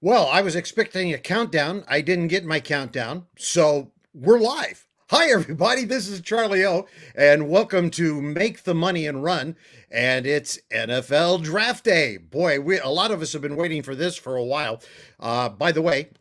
Well, I was expecting a countdown. I didn't get my countdown. So we're live. Hi, everybody. This is Charlie O, and welcome to Make the Money and Run. And it's NFL Draft Day. Boy, a lot of us have been waiting for this for a while. By the way,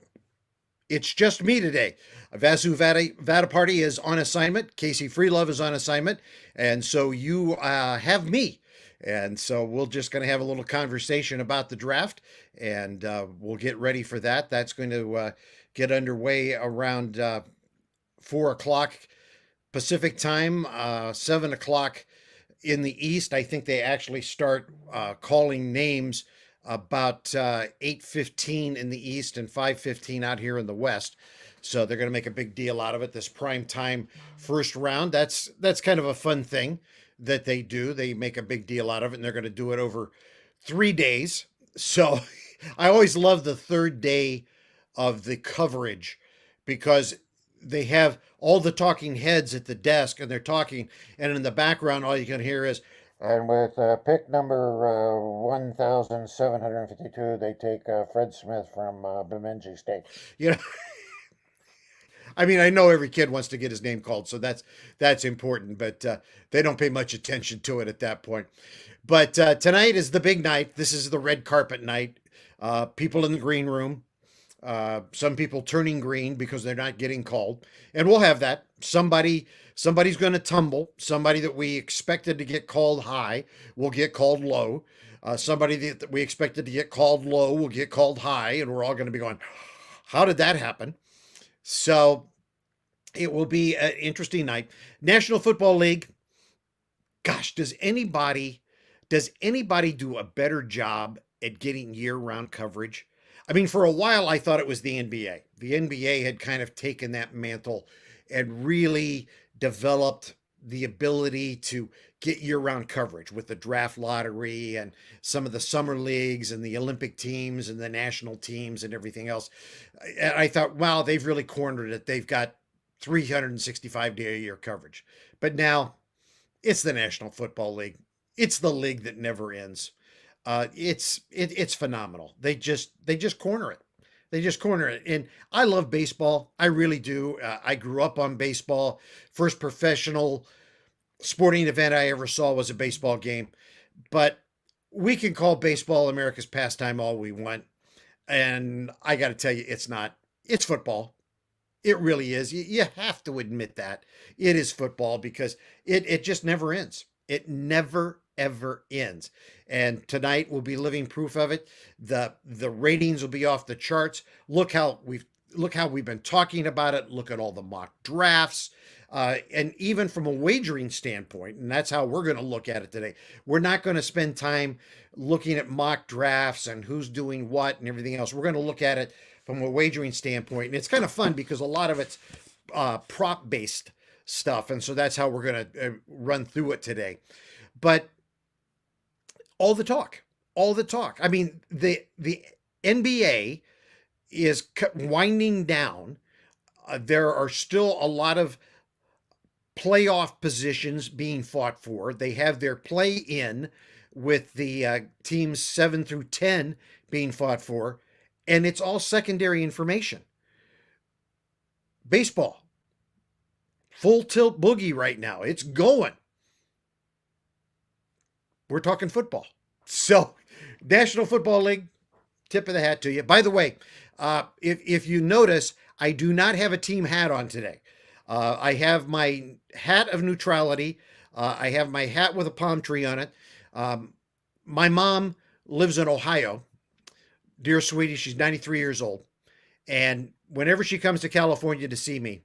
it's just me today. Vasu Vadaparty is on assignment. Casey Freelove is on assignment. And so you have me. And so we're just going to have a little conversation about the draft, and we'll get ready for that. That's going to get underway around 4 o'clock Pacific time, 7 o'clock in the East. I think they actually start calling names about 8:15 in the East and 5:15 out here in the West. So they're going to make a big deal out of it. This prime time first round. That's kind of a fun thing that they do. They make a big deal out of it, and they're going to do it over 3 days. So I always love the third day of the coverage because they have all the talking heads at the desk and they're talking, and in the background, all you can hear is, and with pick number 1,752, they take Fred Smith from Bemidji State. You know, I mean, I know every kid wants to get his name called, so that's important, but they don't pay much attention to it at that point. But tonight is the big night. This is the red carpet night. People in the green room, some people turning green because they're not getting called, and we'll have that. Somebody's going to tumble. Somebody that we expected to get called high will get called low. Somebody that we expected to get called low will get called high, and we're all going to be going, "How did that happen?" So it will be an interesting night. National Football League. Gosh, does anybody do a better job at getting year-round coverage? I mean, for a while I thought it was the NBA. The NBA had kind of taken that mantle and really developed the ability to get year-round coverage with the draft lottery and some of the summer leagues and the Olympic teams and the national teams and everything else. And I thought, wow, they've really cornered it. They've got 365-day a year coverage. But now it's the National Football League. It's the league that never ends. It's phenomenal. They just corner it. They just corner it. And I love baseball. I really do. I grew up on baseball. First professional sporting event I ever saw was a baseball game. But we can call baseball America's pastime all we want. And I got to tell you, it's not. It's football. It really is. You have to admit that. It is football because it just never ends. It never, ever ends. And tonight will be living proof of it. The ratings will be off the charts. Look how we've been talking about it. Look at all the mock drafts. And even from a wagering standpoint, and that's how we're going to look at it today. We're not going to spend time looking at mock drafts and who's doing what and everything else. We're going to look at it from a wagering standpoint. And it's kind of fun because a lot of it's prop based stuff. And so that's how we're going to run through it today. But all the talk. I mean, the NBA is winding down. There are still a lot of playoff positions being fought for. They have their play in with the teams 7 through 10 being fought for, and it's all secondary information. Baseball, full tilt boogie right now. It's going. We're talking football. So, National Football League, tip of the hat to you. By the way, if you notice, I do not have a team hat on today. I have my hat of neutrality. I have my hat with a palm tree on it. My mom lives in Ohio. Dear sweetie, she's 93 years old. And whenever she comes to California to see me,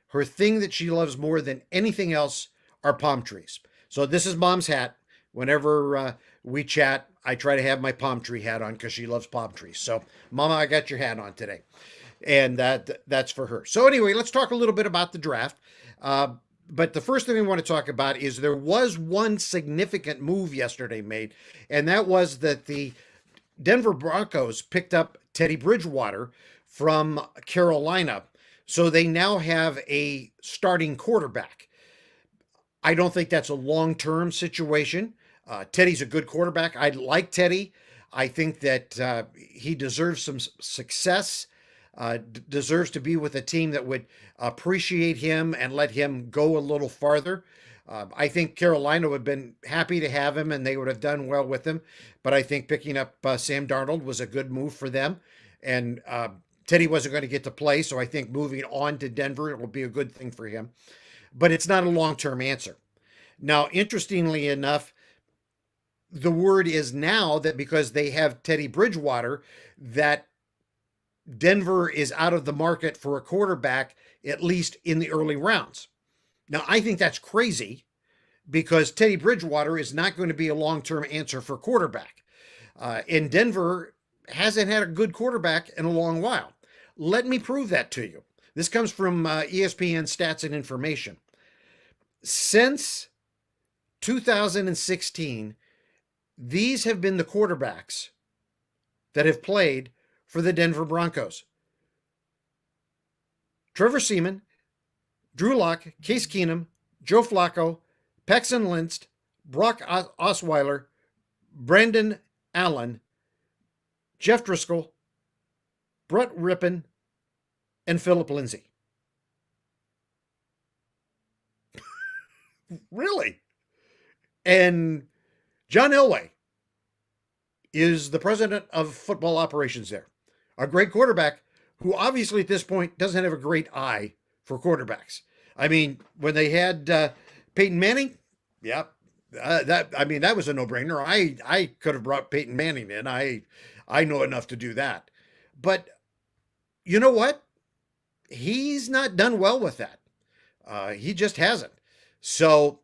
her thing that she loves more than anything else are palm trees. So this is mom's hat. Whenever we chat, I try to have my palm tree hat on because she loves palm trees. So, Mama, I got your hat on today. And that's for her. So anyway, let's talk a little bit about the draft. But the first thing we want to talk about is there was one significant move yesterday made, and that was that the Denver Broncos picked up Teddy Bridgewater from Carolina. So they now have a starting quarterback. I don't think that's a long-term situation. Teddy's a good quarterback. I like Teddy. I think that he deserves some success, deserves to be with a team that would appreciate him and let him go a little farther. I think Carolina would have been happy to have him and they would have done well with him. But I think picking up Sam Darnold was a good move for them. And Teddy wasn't going to get to play. So I think moving on to Denver will be a good thing for him. But it's not a long term answer. Now, interestingly enough, the word is now that because they have Teddy Bridgewater, that Denver is out of the market for a quarterback, at least in the early rounds. Now, I think that's crazy because Teddy Bridgewater is not going to be a long term answer for quarterback. And Denver hasn't had a good quarterback in a long while. Let me prove that to you. This comes from ESPN Stats and Information. Since 2016, these have been the quarterbacks that have played for the Denver Broncos: Trevor Seaman, Drew Lock, Case Keenum, Joe Flacco, Paxton Lynch, Brock Osweiler, Brandon Allen, Jeff Driscoll, Brett Rippon, and Philip Lindsay. Really? And John Elway is the president of football operations there. A great quarterback who obviously at this point doesn't have a great eye for quarterbacks. I mean, when they had Peyton Manning, yeah, that was a no-brainer. I could have brought Peyton Manning in. I know enough to do that. But you know what? He's not done well with that. He just hasn't. So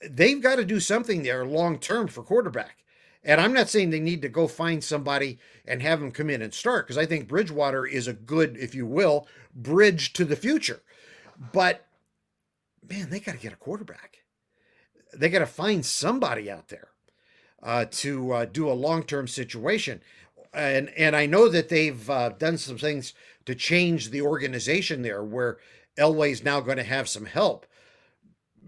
they've got to do something there long term for quarterback. And I'm not saying they need to go find somebody and have them come in and start, because I think Bridgewater is a good, if you will, bridge to the future. But man, they got to get a quarterback. They got to find somebody out there to do a long-term situation. And I know that they've done some things to change the organization there, where Elway's now going to have some help,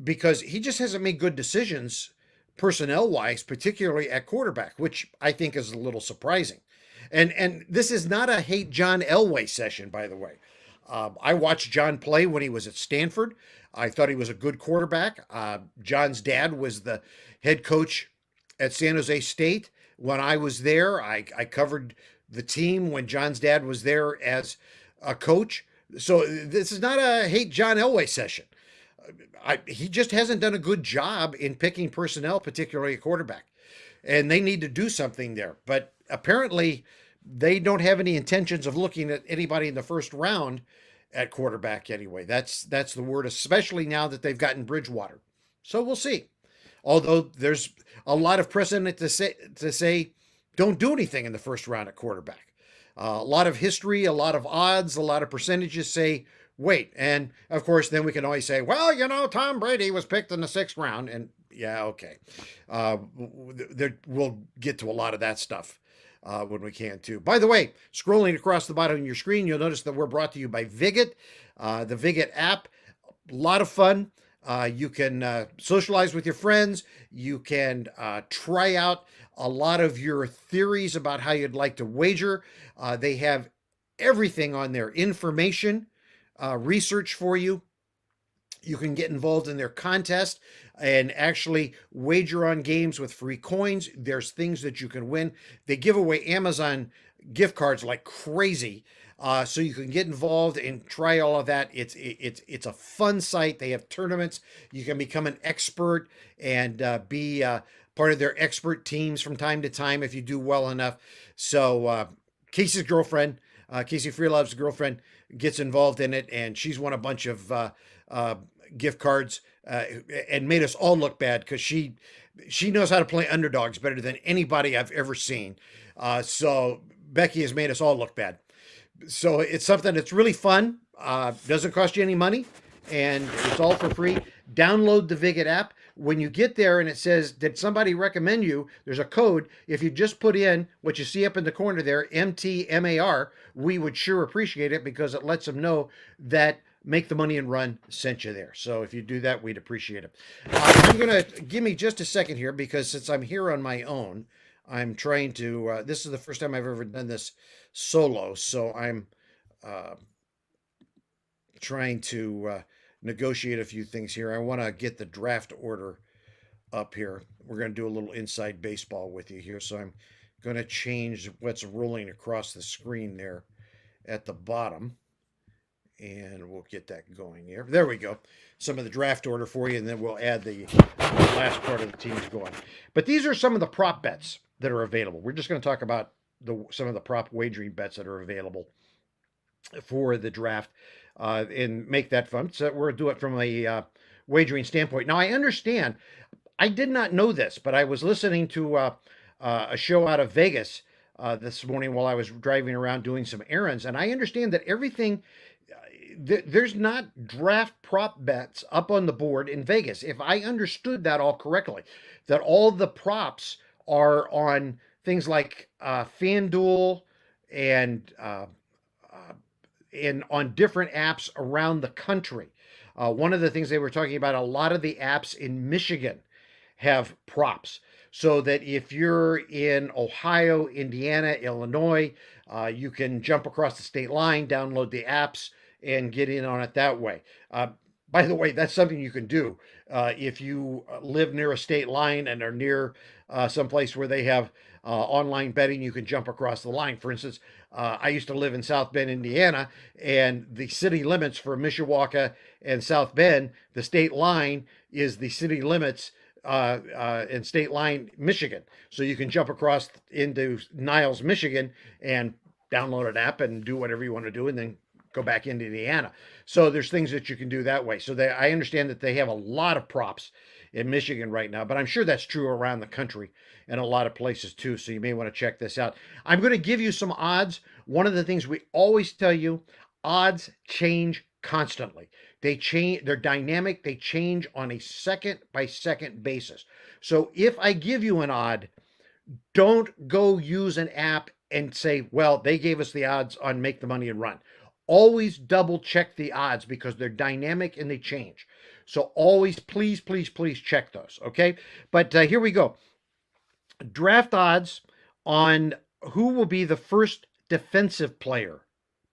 because he just hasn't made good decisions personnel-wise, particularly at quarterback, which I think is a little surprising. And this is not a hate John Elway session, by the way. I watched John play when he was at Stanford. I thought he was a good quarterback. John's dad was the head coach at San Jose State. When I was there, I covered the team when John's dad was there as a coach. So this is not a hate John Elway session. He just hasn't done a good job in picking personnel, particularly a quarterback. And they need to do something there. But apparently they don't have any intentions of looking at anybody in the first round at quarterback anyway. That's the word, especially now that they've gotten Bridgewater. So we'll see. Although there's a lot of precedent to say don't do anything in the first round at quarterback. A lot of history, a lot of odds, a lot of percentages say wait. And of course, then we can always say, well, Tom Brady was picked in the 6th round. And yeah, okay. We'll get to a lot of that stuff when we can too. By the way, scrolling across the bottom of your screen, you'll notice that we're brought to you by Viget, the Viget app. A lot of fun. You can socialize with your friends. You can try out a lot of your theories about how you'd like to wager. They have everything on there, information, research for you. You can get involved in their contest and actually wager on games with free coins. There's things that you can win. They give away Amazon gift cards like crazy. So you can get involved and try all of that. It's a fun site. They have tournaments. You can become an expert and be part of their expert teams from time to time if you do well enough. So Casey's girlfriend, Casey Freelove's girlfriend, gets involved in it, and she's won a bunch of gift cards and made us all look bad because she knows how to play underdogs better than anybody I've ever seen. So Becky has made us all look bad. So it's something that's really fun. Doesn't cost you any money, and it's all for free. Download the Viget app. When you get there and it says, did somebody recommend you? There's a code. If you just put in what you see up in the corner there, MTMAR, we would sure appreciate it because it lets them know that Make the Money and Run sent you there. So if you do that, we'd appreciate it. I'm going to give me just a second here because since I'm here on my own, I'm trying to, this is the first time I've ever done this solo, so I'm uh, trying to negotiate a few things here. I want to get the draft order up here. We're going to do a little inside baseball with you here, so I'm going to change what's rolling across the screen there at the bottom, and we'll get that going here. There we go. Some of the draft order for you, and then we'll add the last part of the teams going. But these are some of the prop bets that are available. We're just going to talk about some of the prop wagering bets that are available for the draft and make that fun. So we'll do it from a wagering standpoint. Now, I understand, I did not know this, but I was listening to a show out of Vegas this morning while I was driving around doing some errands, and I understand that everything there's not draft prop bets up on the board in Vegas. If I understood that all correctly, that all the props are on things like FanDuel and on different apps around the country. One of the things they were talking about, a lot of the apps in Michigan have props. So that if you're in Ohio, Indiana, Illinois, you can jump across the state line, download the apps, and get in on it that way. By the way, that's something you can do if you live near a state line and are near someplace where they have online betting. You can jump across the line. For instance, I used to live in South Bend, Indiana, and the city limits for Mishawaka and South Bend, the state line is the city limits in state line, Michigan. So you can jump across into Niles, Michigan, and download an app and do whatever you want to do, and then go back into Indiana. So there's things that you can do that way. So I understand that they have a lot of props in Michigan right now, but I'm sure that's true around the country and a lot of places too. So you may want to check this out. I'm going to give you some odds. One of the things we always tell you, odds change constantly. They change, they're dynamic, they change on a second by second basis. So if I give you an odd, don't go use an app and say, well, they gave us the odds on Make the Money and Run. Always double check the odds because they're dynamic and they change. So always, please, please, please check those. Okay. But here we go. Draft odds on who will be the first defensive player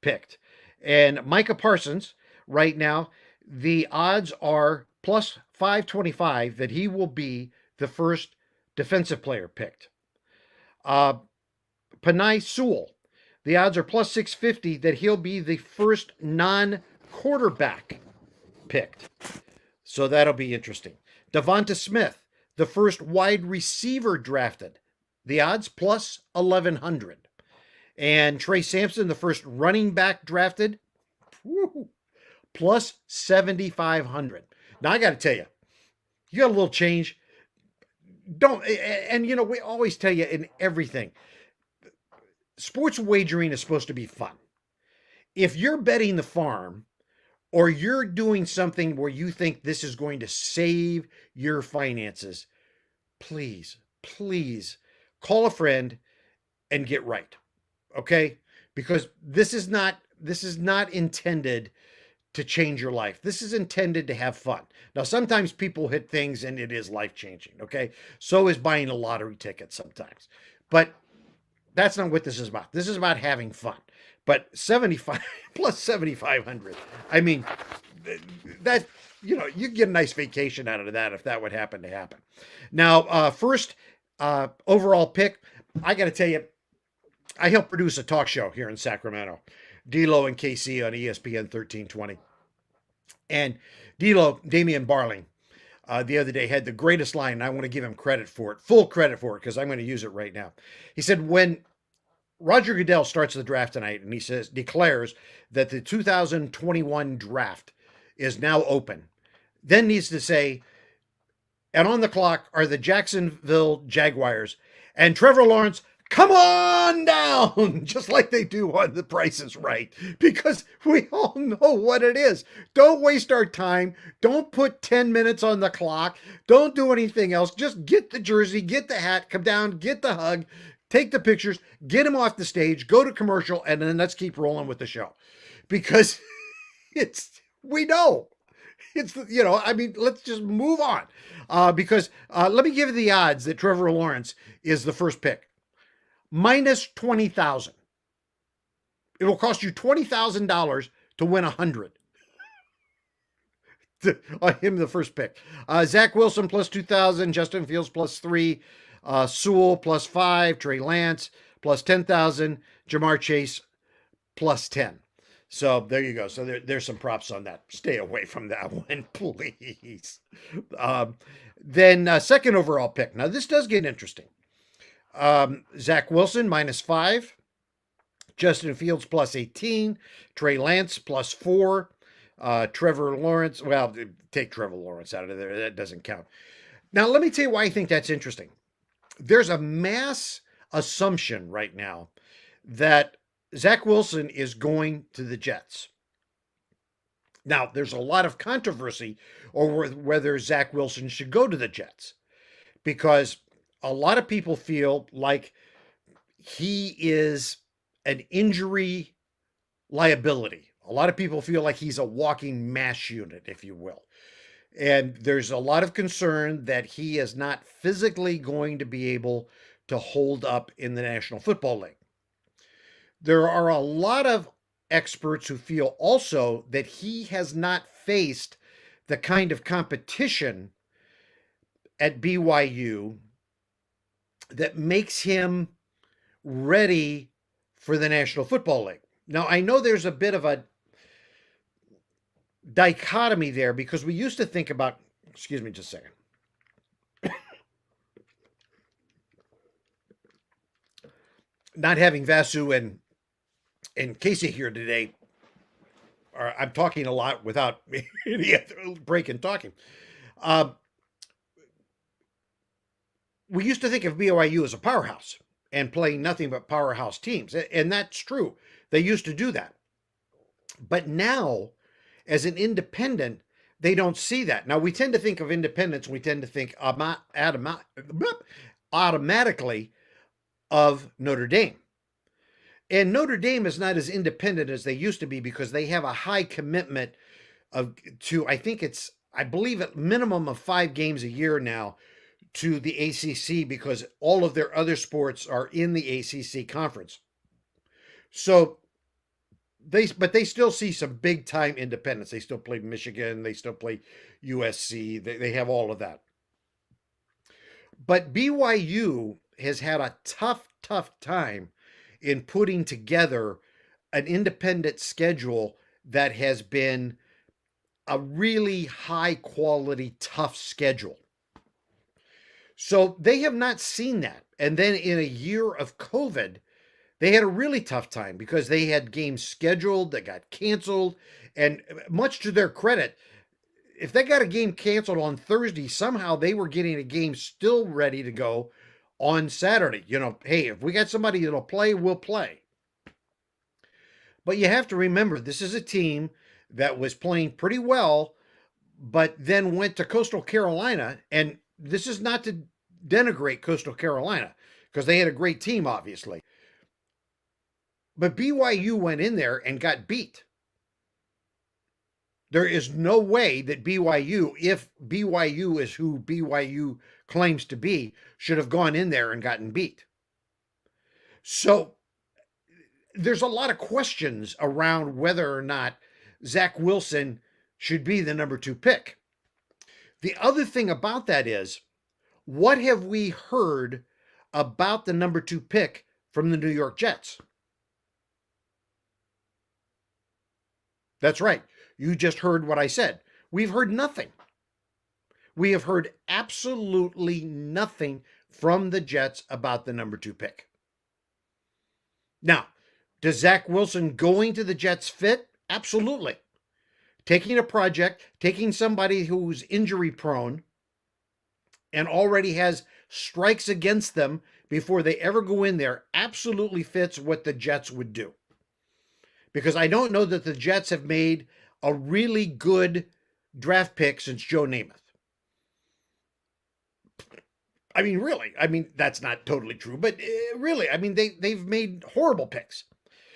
picked. And Micah Parsons, right now, the odds are plus 525 that he will be the first defensive player picked. Panay Sewell, the odds are plus 650 that he'll be the first non-quarterback picked. So that'll be interesting. Devonta Smith, the first wide receiver drafted. The odds plus 1,100. And Trey Sampson, the first running back drafted, plus 7,500. Now I got to tell you, you got a little change. And we always tell you in everything, sports wagering is supposed to be fun. If you're betting the farm or you're doing something where you think this is going to save your finances, please, please call a friend and get right. Okay? Because this is not intended to change your life. This is intended to have fun. Now, sometimes people hit things and it is life-changing, okay? So is buying a lottery ticket sometimes. But that's not what this is about. This is about having fun. But 75 plus 7,500. I mean, that, you get a nice vacation out of that if that would happen to happen. Now, first overall pick, I got to tell you, I help produce a talk show here in Sacramento, D'Lo and KC on ESPN 1320. And D'Lo, Damian Barling, the other day had the greatest line, and I want to give him credit for it, full credit for it, because I'm going to use it right now. He said, when Roger Goodell starts the draft tonight, and he declares that the 2021 draft is now open, then needs to say, and on the clock are the Jacksonville Jaguars, and Trevor Lawrence, come on down, just like they do on The Price is Right, because we all know what it is. Don't waste our time. Don't put 10 minutes on the clock. Don't do anything else. Just get the jersey, get the hat, come down, get the hug, take the pictures, get him off the stage, go to commercial, and then let's keep rolling with the show. Because we know I mean, let's just move on. Because let me give you the odds that Trevor Lawrence is the first pick. Minus 20,000. It will cost you $20,000 to win 100 on him, the first pick. Zach Wilson plus 2,000, Justin Fields plus 3, Sewell plus 5, Trey Lance plus 10,000, Jamar Chase plus 10. So there you go. So there's some props on that. Stay away from that one, please. Then second overall pick. Now this does get interesting. Zach Wilson minus 5, Justin Fields plus 18, Trey Lance plus 4, Trevor Lawrence. Well, take Trevor Lawrence out of there. That doesn't count. Now, let me tell you why I think that's interesting. There's a mass assumption right now that Zach Wilson is going to the Jets. Now, there's a lot of controversy over whether Zach Wilson should go to the Jets because a lot of people feel like he is an injury liability. A lot of people feel like he's a walking mash unit, if you will. And there's a lot of concern that he is not physically going to be able to hold up in the National Football League. There are a lot of experts who feel also that he has not faced the kind of competition at BYU that makes him ready for the National Football League. Now, I know there's a bit of a dichotomy there because we used to think about, excuse me just a second, not having Vasu and Casey here today, or I'm talking a lot without any break in talking. We used to think of BYU as a powerhouse and playing nothing but powerhouse teams. And that's true. They used to do that. But now, as an independent, they don't see that. Now, we tend to think of independence, we tend to think automatically of Notre Dame. And Notre Dame is not as independent as they used to be because they have a high commitment to, I believe at minimum of 5 games a year now to the ACC because all of their other sports are in the ACC conference. So they still see some big time independence. They still play Michigan. They still play USC. They have all of that. But BYU has had a tough time in putting together an independent schedule that has been a really high quality, tough schedule. So they have not seen that. And then in a year of COVID, they had a really tough time because they had games scheduled that got canceled. And much to their credit, if they got a game canceled on Thursday, somehow they were getting a game still ready to go on Saturday. Hey, if we got somebody that'll play, we'll play. But you have to remember, this is a team that was playing pretty well, but then went to Coastal Carolina. And this is not to denigrate Coastal Carolina because they had a great team, obviously. But BYU went in there and got beat. There is no way that BYU, if BYU is who BYU claims to be, should have gone in there and gotten beat. So there's a lot of questions around whether or not Zach Wilson should be the number 2 pick. The other thing about that is, what have we heard about the number 2 pick from the New York Jets? That's right. You just heard what I said. We've heard nothing. We have heard absolutely nothing from the Jets about the number 2 pick. Now, does Zach Wilson going to the Jets fit? Absolutely. Taking a project, taking somebody who's injury prone and already has strikes against them before they ever go in there absolutely fits what the Jets would do. Because I don't know that the Jets have made a really good draft pick since Joe Namath. I mean, really. I mean, that's not totally true, but really, I mean, they've made horrible picks.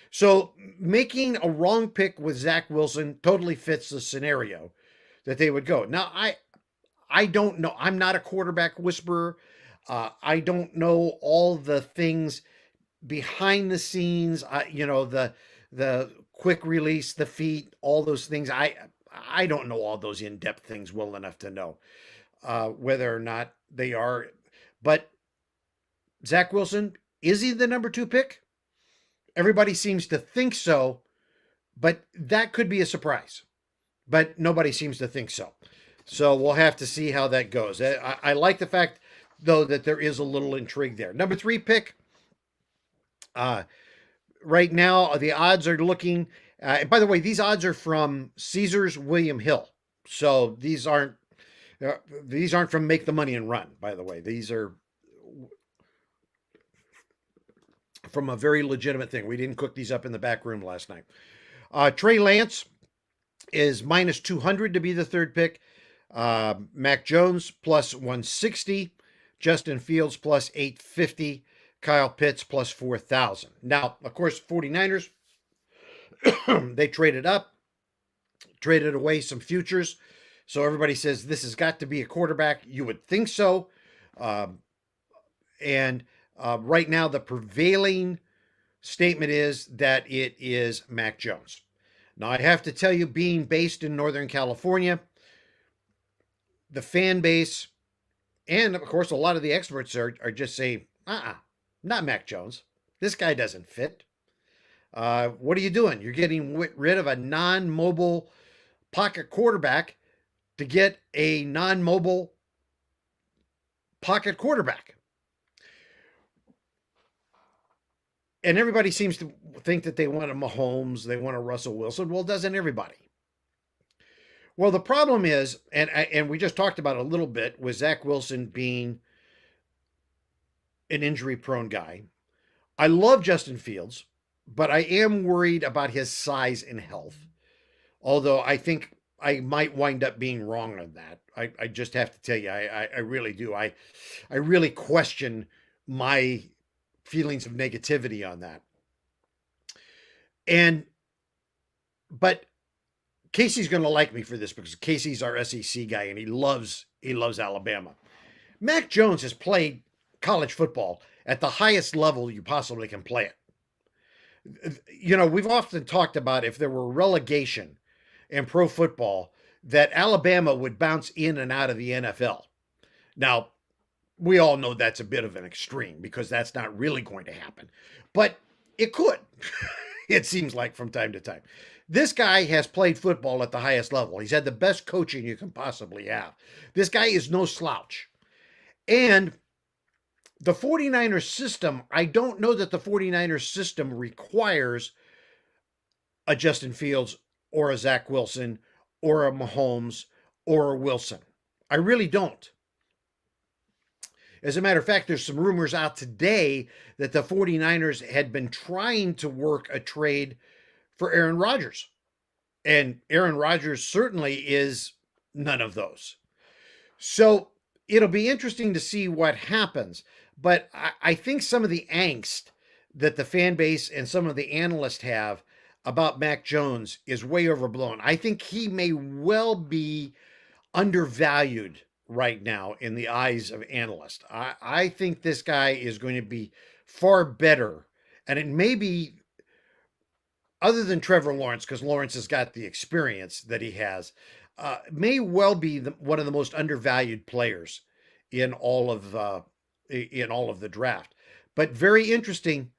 So making a wrong pick with Zach Wilson totally fits the scenario. that they would go. Now, I don't know. I'm not a quarterback whisperer. I don't know all the things behind the scenes. The quick release, the feet, all those things. I don't know all those in depth things well enough to know whether or not they are. But Zach Wilson, is he the number 2 pick? Everybody seems to think so, but that could be a surprise. But nobody seems to think so. So we'll have to see how that goes. I like the fact, though, that there is a little intrigue there. Number 3 pick. Right now, the odds are looking. By the way, these odds are from Caesars William Hill. So these aren't from Make the Money and Run. By the way, these are from a very legitimate thing. We didn't cook these up in the back room last night. Trey Lance is minus 200 to be the 3rd pick. Mac Jones plus 160. Justin Fields plus 850. Kyle Pitts plus 4,000. Now, of course, 49ers, they traded up, traded away some futures. So everybody says this has got to be a quarterback. You would think so. And right now, the prevailing statement is that it is Mac Jones. Now, I have to tell you, being based in Northern California, the fan base, and of course, a lot of the experts are just saying, not Mac Jones. This guy doesn't fit. What are you doing? You're getting rid of a non-mobile pocket quarterback to get a non-mobile pocket quarterback. And everybody seems to think that they want a Mahomes, they want a Russell Wilson. Well, doesn't everybody? Well, the problem is, and we just talked about it a little bit, with Zach Wilson being an injury-prone guy. I love Justin Fields, but I am worried about his size and health. Although I think I might wind up being wrong on that. I just have to tell you, I really do. I really question my feelings of negativity on that. But Casey's going to like me for this because Casey's our SEC guy and he loves Alabama. Mac Jones has played college football at the highest level you possibly can play it. We've often talked about if there were relegation in pro football, that Alabama would bounce in and out of the NFL. Now, we all know that's a bit of an extreme because that's not really going to happen, but it could. It seems like from time to time. This guy has played football at the highest level. He's had the best coaching you can possibly have. This guy is no slouch. And the 49ers system, I don't know that the 49ers system requires a Justin Fields or a Zach Wilson or a Mahomes or a Wilson. I really don't. As a matter of fact, there's some rumors out today that the 49ers had been trying to work a trade for Aaron Rodgers. And Aaron Rodgers certainly is none of those. So it'll be interesting to see what happens. But I think some of the angst that the fan base and some of the analysts have about Mac Jones is way overblown. I think he may well be undervalued right now in the eyes of analysts. I think this guy is going to be far better. And it may be, other than Trevor Lawrence, because Lawrence has got the experience that he has, may well be one of the most undervalued players in all of the draft. But very interesting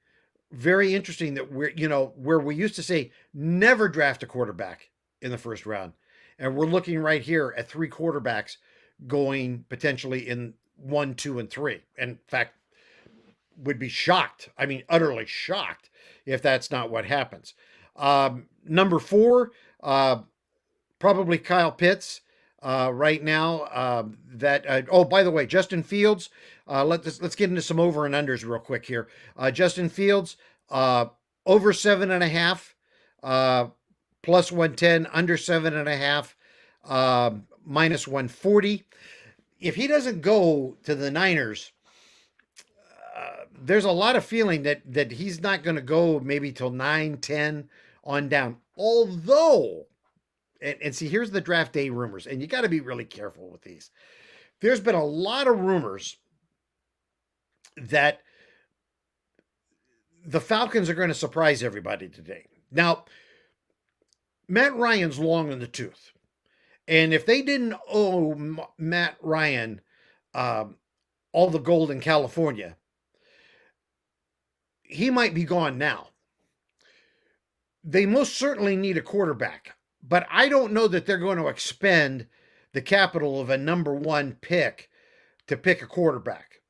that where we used to say never draft a quarterback in the first round. And we're looking right here at 3 quarterbacks going potentially in 1, 2, and 3. In fact, would be shocked. I mean, utterly shocked if that's not what happens. Number 4, probably Kyle Pitts. Right now, by the way, Justin Fields, let's get into some over and unders real quick here. Justin Fields, over 7.5, plus 110, under 7.5, minus 140. If he doesn't go to the Niners, there's a lot of feeling that he's not going to go maybe till 9, 10 on down. Although and see, here's the draft day rumors, and you got to be really careful with these. There's been a lot of rumors that the Falcons are going to surprise everybody today. Now, Matt Ryan's long in the tooth. And if they didn't owe Matt Ryan um, all the gold in California, he might be gone now. They most certainly need a quarterback, but I don't know that they're going to expend the capital of a number one pick to pick a quarterback.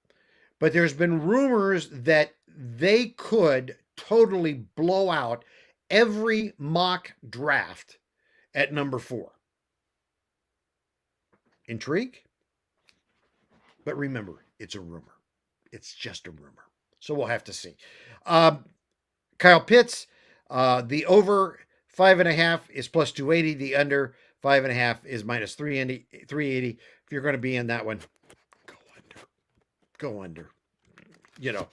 But there's been rumors that they could totally blow out every mock draft at number 4. Intrigue? But remember, it's a rumor. It's just a rumor. So we'll have to see. Kyle Pitts, the over 5.5 is plus 280. The under 5.5 is minus 380. If you're going to be in that one, go under. Go under. You know,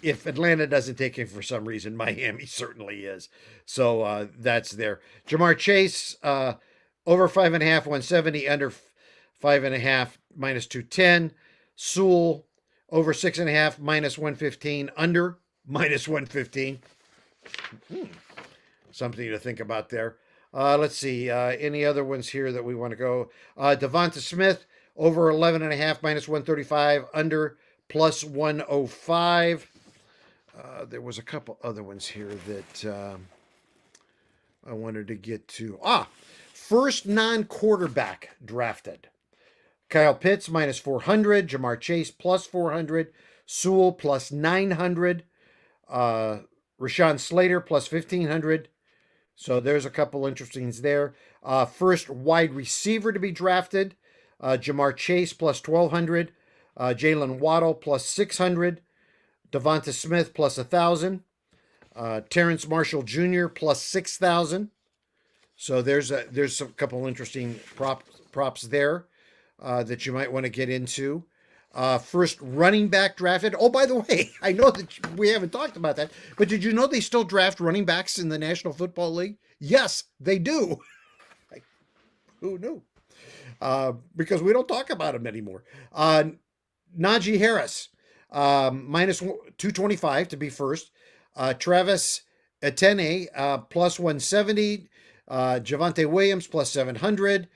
if Atlanta doesn't take him for some reason, Miami certainly is. So that's there. Jamar Chase, over 5.5, 170, under 5.5, minus 210. Sewell, over 6.5, minus 115, under minus 115. Something to think about there. Let's see. Any other ones here that we want to go? Devonta Smith, over 11.5, minus 135, under plus 105. There was a couple other ones here that I wanted to get to. First non-quarterback drafted. Kyle Pitts, minus 400. Jamar Chase, plus 400. Sewell, plus 900. Rashawn Slater, plus 1,500. So there's a couple interesting there. First wide receiver to be drafted. Jamar Chase, plus 1,200. Jalen Waddle, plus 600. Devonta Smith, plus 1,000. Terrence Marshall Jr., plus 6,000. So there's a couple interesting props there that you might want to get into. First running back drafted. Oh, by the way, I know that we haven't talked about that, but did you know they still draft running backs in the National Football League? Yes, they do. Who knew? Because we don't talk about them anymore. Najee Harris, minus 225 to be first. Travis Etienne, plus 170. Javonte Williams, plus 700.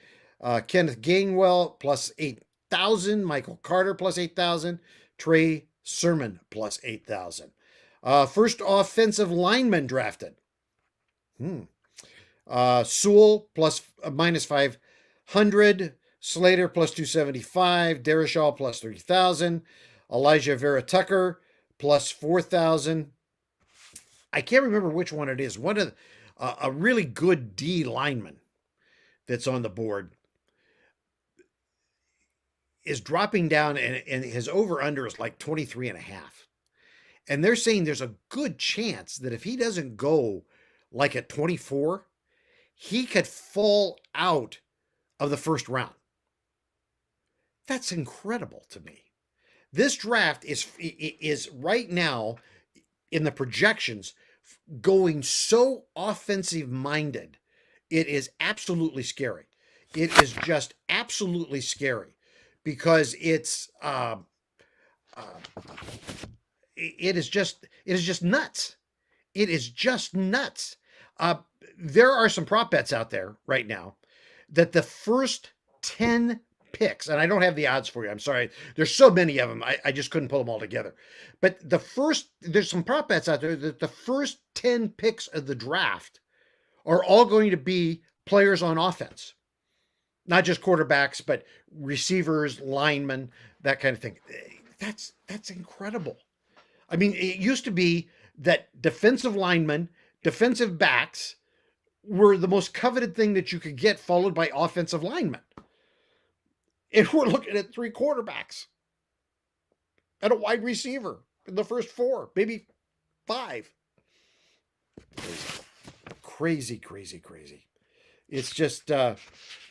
Kenneth Gainwell, plus 8,000. Michael Carter, plus 8,000. Trey Sermon, plus 8,000. First offensive lineman drafted. Sewell, plus minus 500. Slater, plus 275. Darrisaw, plus 3,000. Elijah Vera Tucker, plus 4,000. I can't remember which one it is. One of a really good D lineman that's on the board is dropping down, and his over-under is like 23.5. And they're saying there's a good chance that if he doesn't go like at 24, he could fall out of the first round. That's incredible to me. This draft is right now in the projections going so offensive minded. It is absolutely scary. It is just absolutely scary because it is just nuts. It is just nuts. There are some prop bets out there right now that the first 10 picks, and I don't have the odds for you. I'm sorry. There's so many of them. I just couldn't pull them all together. But there's some prop bets out there that the first 10 picks of the draft are all going to be players on offense. Not just quarterbacks, but receivers, linemen, that kind of thing. That's incredible. I mean, it used to be that defensive linemen, defensive backs were the most coveted thing that you could get, followed by offensive linemen. And we're looking at 3 quarterbacks and a wide receiver in the first 4, maybe 5. Crazy. It's just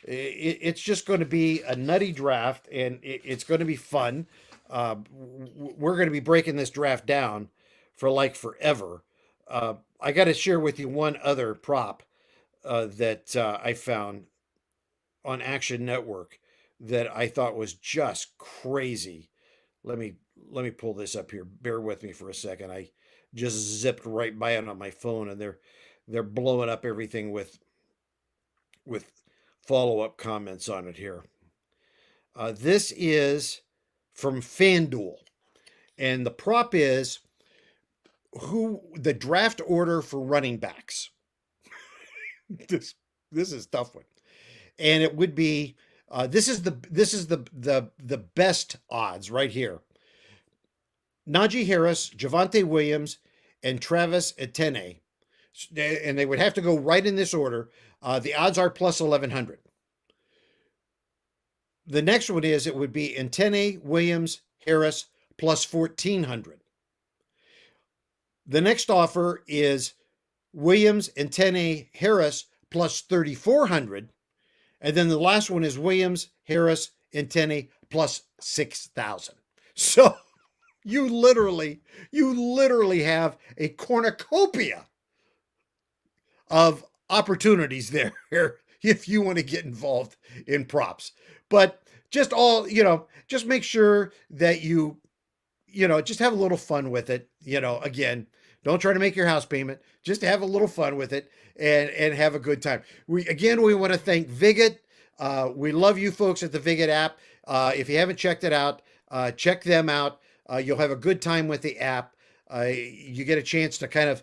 it's just going to be a nutty draft, and it's going to be fun. We're going to be breaking this draft down for like forever. I got to share with you one other prop that I found on Action Network that I thought was just crazy. Let me let me pull this up here. Bear with me for a second. I just zipped right by it on my phone, and they're blowing up everything with follow up comments on it here. This is from FanDuel, and the prop is who the draft order for running backs. this this is a tough one, and it would be this is the best odds right here. Najee Harris, Javante Williams, and Travis Etienne, and they would have to go right in this order. The odds are plus 1100. The next one is it would be Etienne, Williams, Harris plus 1400. The next offer is Williams, Etienne, Harris plus 3400. And then the last one is Williams, Harris, Etienne plus 6,000. So you literally have a cornucopia of opportunities there if you want to get involved in props. But just just make sure that just have a little fun with it. Again, don't try to make your house payment. Just have a little fun with it and have a good time. We want to thank Viget. We love you folks at the Viget app. If you haven't checked it out, check them out. You'll have a good time with the app. You get a chance to kind of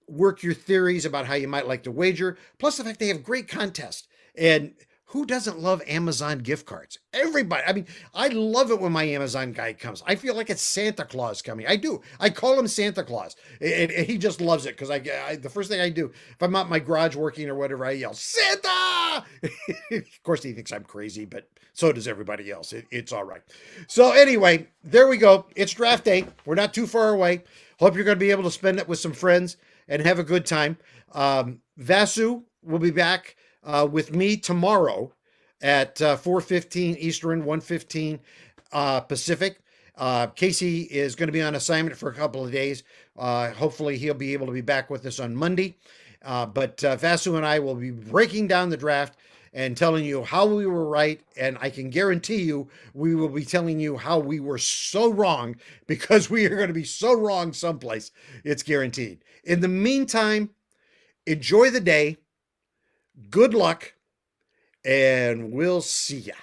work your theories about how you might like to wager. Plus the fact they have great contests. And who doesn't love Amazon gift cards? Everybody. I mean, I love it when my Amazon guy comes. I feel like it's Santa Claus coming. I do. I call him Santa Claus. And he just loves it because the first thing I do, if I'm out in my garage working or whatever, I yell, Santa! Of course, he thinks I'm crazy, but so does everybody else. It's all right. So anyway, there we go. It's draft day. We're not too far away. Hope you're going to be able to spend it with some friends and have a good time. Vasu will be back with me tomorrow at 4:15 Eastern, 1:15 Pacific. Casey is going to be on assignment for a couple of days. Hopefully he'll be able to be back with us on Monday. But Vasu and I will be breaking down the draft and telling you how we were right. And I can guarantee you we will be telling you how we were so wrong, because we are going to be so wrong someplace. It's guaranteed. In the meantime, enjoy the day. Good luck, and we'll see ya.